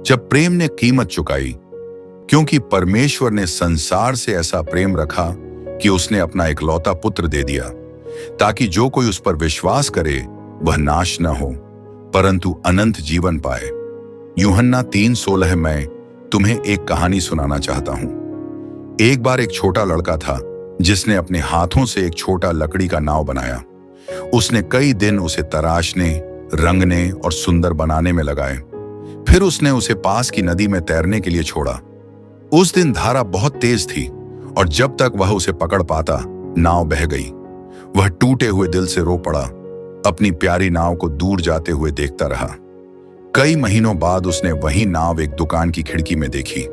जब प्रेम ने कीमत चुकाई, क्योंकि परमेश्वर ने संसार से ऐसा प्रेम रखा कि उसने अपना इकलौता पुत्र दे दिया, ताकि जो कोई उस पर विश्वास करे वह नाश न हो परंतु अनंत जीवन पाए। यूहन्ना 3:16 में तुम्हें एक कहानी सुनाना चाहता हूं। एक बार एक छोटा लड़का था जिसने अपने हाथों से एक छोटा लकड़ी का नाव बनाया। उसने कई दिन उसे तराशने, रंगने और सुंदर बनाने में लगाए। फिर उसने उसे पास की नदी में तैरने के लिए छोड़ा। उस दिन धारा बहुत तेज थी और जब तक वह उसे पकड़ पाता, नाव बह गई। वह टूटे हुए दिल से रो पड़ा, अपनी प्यारी नाव को दूर जाते हुए देखता रहा। कई महीनों बाद उसने वही नाव एक दुकान की खिड़की में देखी।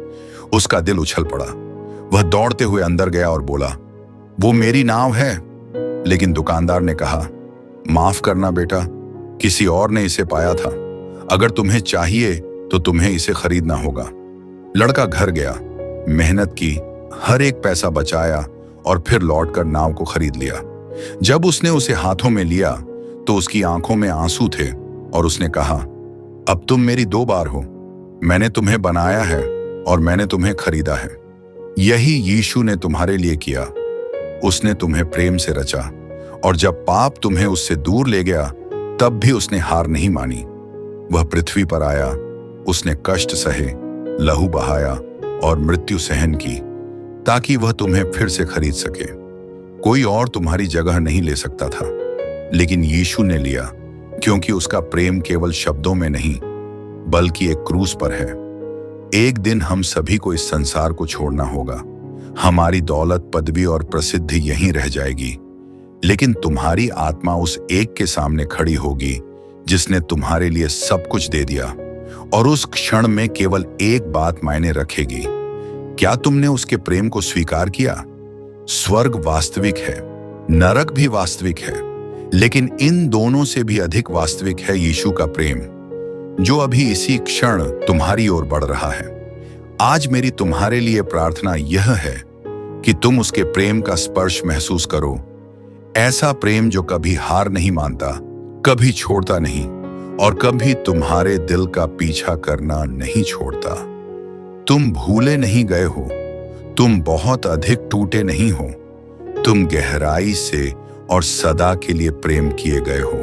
उसका दिल उछल पड़ा। वह दौड़ते हुए अंदर गया और बोला, वो मेरी नाव है। लेकिन दुकानदार ने कहा, माफ करना बेटा, किसी और ने इसे पाया था। अगर तुम्हें चाहिए तो तुम्हें इसे खरीदना होगा। लड़का घर गया, मेहनत की, हर एक पैसा बचाया और फिर लौटकर नाव को खरीद लिया। जब उसने उसे हाथों में लिया तो उसकी आंखों में आंसू थे और उसने कहा, अब तुम मेरी 2 बार हो। मैंने तुम्हें बनाया है और मैंने तुम्हें खरीदा है। यही यीशु ने तुम्हारे लिए किया। उसने तुम्हें प्रेम से रचा और जब पाप तुम्हें उससे दूर ले गया तब भी उसने हार नहीं मानी। वह पृथ्वी पर आया, उसने कष्ट सहे, लहू बहाया और मृत्यु सहन की ताकि वह तुम्हें फिर से खरीद सके। कोई और तुम्हारी जगह नहीं ले सकता था, लेकिन यीशु ने लिया, क्योंकि उसका प्रेम केवल शब्दों में नहीं बल्कि एक क्रूस पर है। एक दिन हम सभी को इस संसार को छोड़ना होगा। हमारी दौलत, पदवी और प्रसिद्धि यहीं रह जाएगी, लेकिन तुम्हारी आत्मा उस एक के सामने खड़ी होगी जिसने तुम्हारे लिए सब कुछ दे दिया, और उस क्षण में केवल एक बात मायने रखेगी, क्या तुमने उसके प्रेम को स्वीकार किया? स्वर्ग वास्तविक है, नरक भी वास्तविक है, लेकिन इन दोनों से भी अधिक वास्तविक है यीशु का प्रेम, जो अभी इसी क्षण तुम्हारी ओर बढ़ रहा है। आज मेरी तुम्हारे लिए प्रार्थना यह है कि तुम उसके प्रेम का स्पर्श महसूस करो। ऐसा प्रेम जो कभी हार नहीं मानता, कभी छोड़ता नहीं और कभी तुम्हारे दिल का पीछा करना नहीं छोड़ता। तुम भूले नहीं गए हो, तुम बहुत अधिक टूटे नहीं हो, तुम गहराई से और सदा के लिए प्रेम किए गए हो।